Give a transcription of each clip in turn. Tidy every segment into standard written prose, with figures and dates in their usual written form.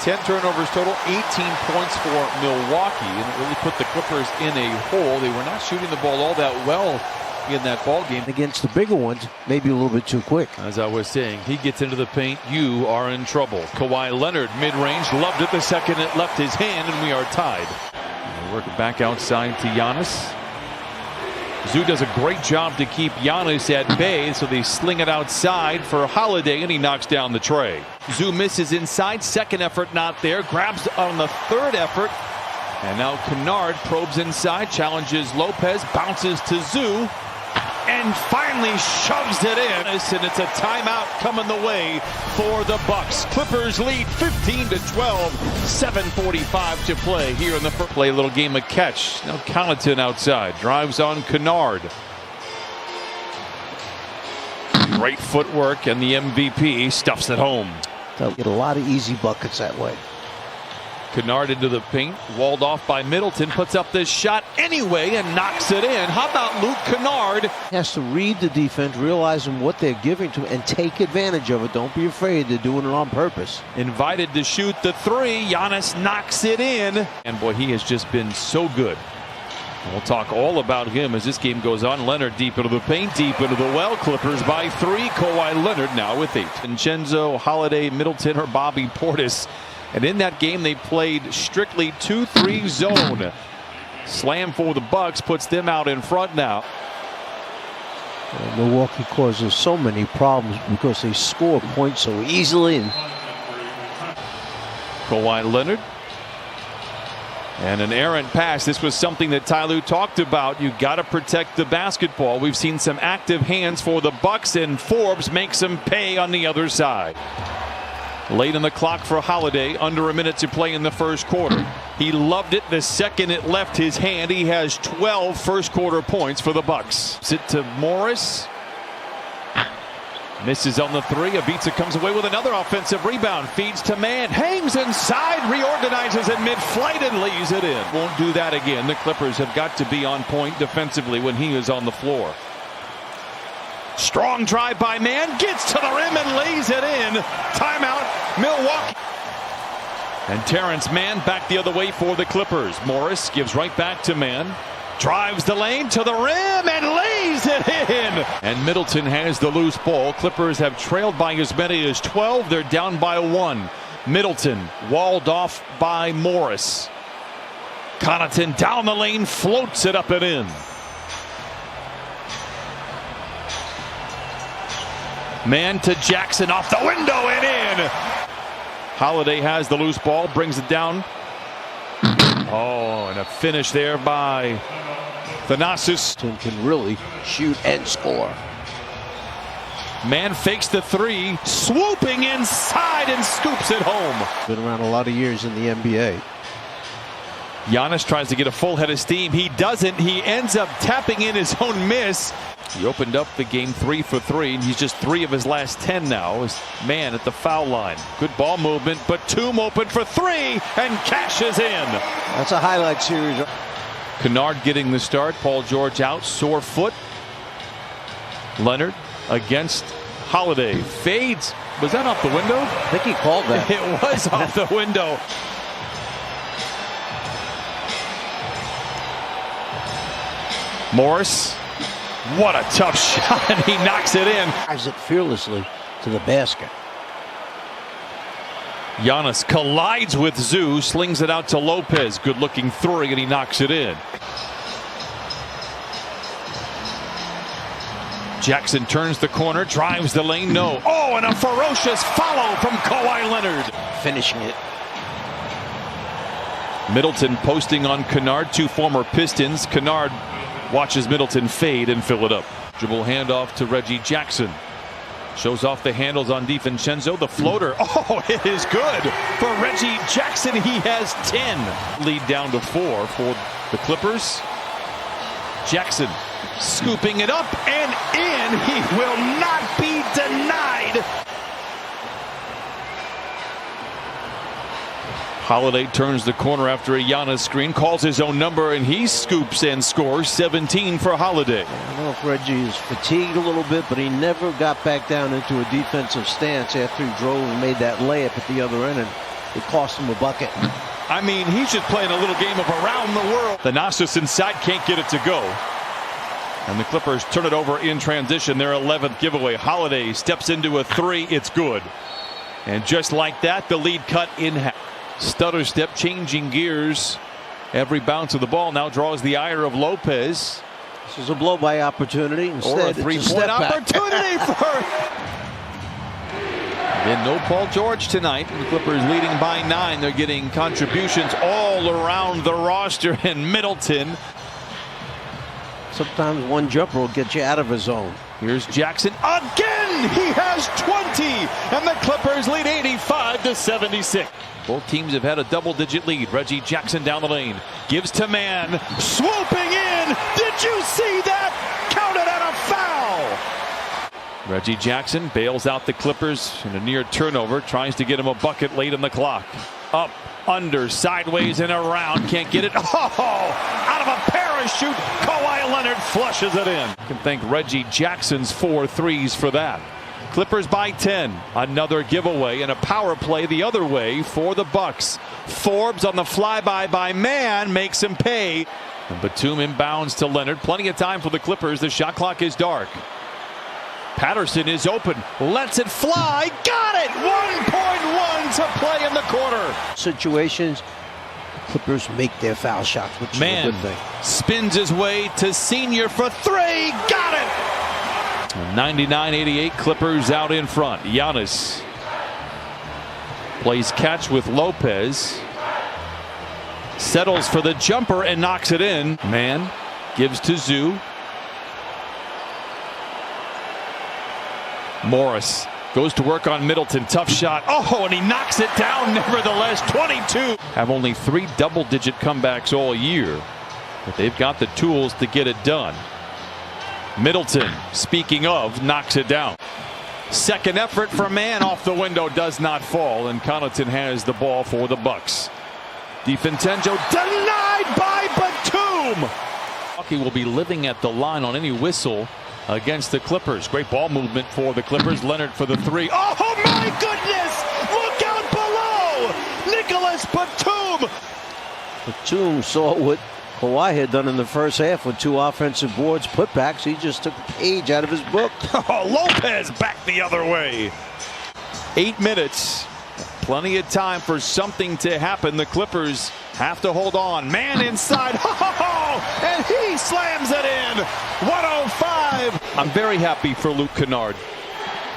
10 turnovers total, 18 points for Milwaukee, and it really put the Clippers in a hole. They were not shooting the ball all that well in that ball game. Against the bigger ones, maybe a little bit too quick. As I was saying, he gets into the paint, you are in trouble. Kawhi Leonard, mid-range, loved it the second it left his hand, and we are tied. They work it back outside to Giannis. Zoo does a great job to keep Giannis at bay, so they sling it outside for Holiday, and he knocks down the tray. Zoo misses inside, second effort not there, grabs on the third effort, and now Kennard probes inside, challenges Lopez, bounces to Zoo, and finally shoves it in, and it's a timeout coming the way for the Bucks. Clippers lead 15-12, 7:45 to play here in the first. Play a little game of catch. Now Connaughton outside, drives on Kennard. Great footwork, and the MVP stuffs it home. They'll get a lot of easy buckets that way. Kennard into the paint, walled off by Middleton, puts up this shot anyway and knocks it in. How about Luke Kennard? He has to read the defense, realizing what they're giving to him, and take advantage of it. Don't be afraid. They're doing it on purpose. Invited to shoot the three. Giannis knocks it in. And boy, he has just been so good. And we'll talk all about him as this game goes on. Leonard deep into the paint, deep into the well. Clippers by 3. Kawhi Leonard now with 8. Vincenzo, Holiday, Middleton, or Bobby Portis. And in that game, they played strictly 2-3 zone. Slam for the Bucks puts them out in front now. Milwaukee causes so many problems because they score points so easily. Kawhi Leonard. And an errant pass. This was something that Ty Lue talked about. You got to protect the basketball. We've seen some active hands for the Bucks, and Forbes makes them pay on the other side. Late in the clock for Holiday, under a minute to play in the first quarter. He loved it the second it left his hand. He has 12 first quarter points for the Bucks. Sit to Morris. Misses on the three. Ivica comes away with another offensive rebound. Feeds to man. Hangs inside. Reorganizes in mid-flight and lays it in. Won't do that again. The Clippers have got to be on point defensively when he is on the floor. Strong drive by man, gets to the rim and lays it in. Timeout, Milwaukee. And Terrence Mann back the other way for the Clippers. Morris gives right back to Mann. Drives the lane to the rim and lays it in. And Middleton has the loose ball. Clippers have trailed by as many as 12. They're down by 1. Middleton walled off by Morris. Connaughton down the lane, floats it up and in. Man to Jackson, off the window and in. Holiday has the loose ball, brings it down. Oh, and a finish there by Thanasis. Can really shoot and score. Man fakes the three, swooping inside and scoops it home. Been around a lot of years in the NBA. Giannis tries to get a full head of steam. He doesn't. He ends up tapping in his own miss. He opened up the game 3 for 3, and he's just 3 of his last 10 now. His man at the foul line. Good ball movement, but Batum open for 3 and cashes in. That's a highlight series. Kennard getting the start. Paul George out, sore foot. Leonard against Holiday. Fades. Was that off the window? I think he called that. It was off the window. Morris. What a tough shot, and he knocks it in. Drives it fearlessly to the basket. Giannis collides with Zoo, slings it out to Lopez. Good looking three, and he knocks it in. Jackson turns the corner, drives the lane, no. Oh, and a ferocious follow from Kawhi Leonard. Finishing it. Middleton posting on Kennard, 2 former Pistons. Kennard watches Middleton fade and fill it up. Dribble handoff to Reggie Jackson. Shows off the handles on DiVincenzo. The floater. Oh, it is good for Reggie Jackson. He has 10. Lead down to 4 for the Clippers. Jackson scooping it up and in. He will not be denied. Holiday turns the corner after a Giannis screen, calls his own number, and he scoops and scores. 17 for Holiday. I don't know if Reggie is fatigued a little bit, but he never got back down into a defensive stance after he drove and made that layup at the other end, and it cost him a bucket. I mean, he's just playing a little game of around the world. Thanasis inside, can't get it to go. And the Clippers turn it over in transition. Their 11th giveaway. Holiday steps into a three. It's good. And just like that, the lead cut in half. Stutter step, changing gears. Every bounce of the ball now draws the ire of Lopez. This is a blow-by opportunity. Instead, or a three-point opportunity for... And no Paul George tonight. The Clippers leading by 9. They're getting contributions all around the roster. And Middleton. Sometimes one jumper will get you out of his zone. Here's Jackson again. He has 20, and the Clippers lead 85-76. Both teams have had a double-digit lead. Reggie Jackson down the lane, gives to Man, swooping in. Did you see that? Counted at a foul. Reggie Jackson bails out the Clippers in a near turnover. Tries to get him a bucket late in the clock. Up, under, sideways, and around. Can't get it. Oh, out of a parachute. Kawhi Leonard flushes it in. You can thank Reggie Jackson's 4 threes for that. Clippers by 10. Another giveaway and a power play the other way for the Bucks. Forbes on the flyby by Man makes him pay. And Batum inbounds to Leonard. Plenty of time for the Clippers. The shot clock is dark. Patterson is open. Lets it fly. Got it! 1.1 to play in the quarter. Situations, Clippers make their foul shots, which is a good thing. Spins his way to Senior for 3. Got it! 99-88, Clippers out in front. Giannis plays catch with Lopez. Settles for the jumper and knocks it in. Man gives to Zoo. Morris goes to work on Middleton. Tough shot. Oh, and he knocks it down nevertheless. 22. Have only 3 double-digit comebacks all year, but they've got the tools to get it done. Middleton, speaking of, knocks it down. Second effort for Man off the window, does not fall, and Connaughton has the ball for the Bucks. DiVincenzo denied by Batum. Milwaukee will be living at the line on any whistle against the Clippers. Great ball movement for the Clippers. Leonard for the 3. Oh my goodness! Look out below! Nicholas Batum. Batum saw what Kawhi had done in the first half with 2 offensive boards, putbacks. He just took a page out of his book. Oh, Lopez back the other way. 8 minutes. Plenty of time for something to happen. The Clippers have to hold on. Man inside. Oh, and he slams it in. 105. I'm very happy for Luke Kennard.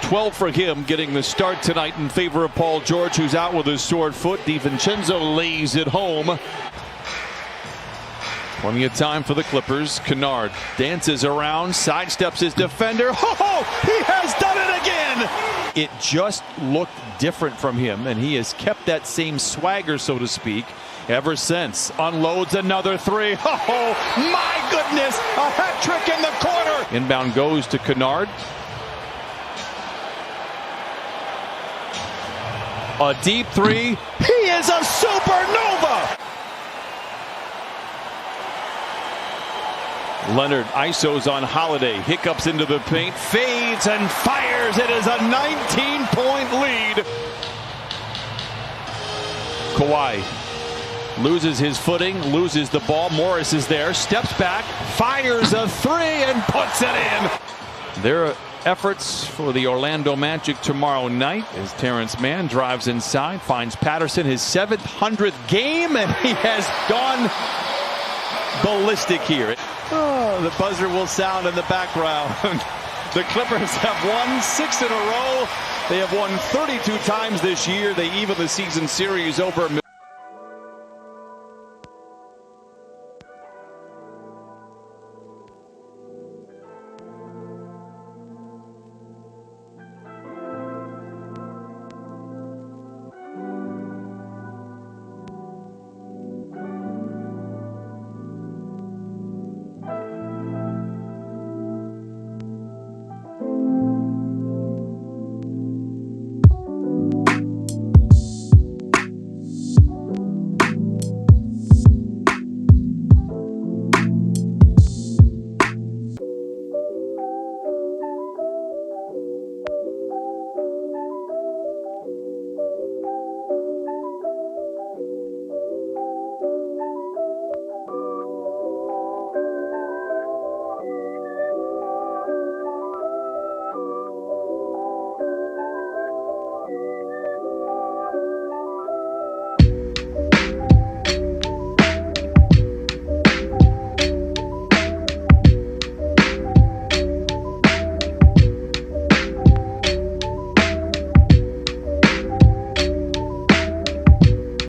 12 for him, getting the start tonight in favor of Paul George, who's out with his sore foot. DiVincenzo lays it home. Plenty of time for the Clippers. Kennard dances around, sidesteps his defender. Oh, he has done it again. It just looked different from him, and he has kept that same swagger, so to speak, ever since. Unloads another 3. Oh, my goodness, a hat trick in the corner. Inbound goes to Kennard. A deep 3. He is a supernova. Leonard isos on Holiday, hiccups into the paint, fades and fires. It is a 19-point lead. Kawhi loses his footing, loses the ball. Morris is there, steps back, fires a 3 and puts it in. There are efforts for the Orlando Magic tomorrow night as Terrence Mann drives inside, finds Patterson, his 700th game, and he has gone ballistic here. Oh, the buzzer will sound in the background. The Clippers have won 6 in a row. They have won 32 times this year. They even the season series over.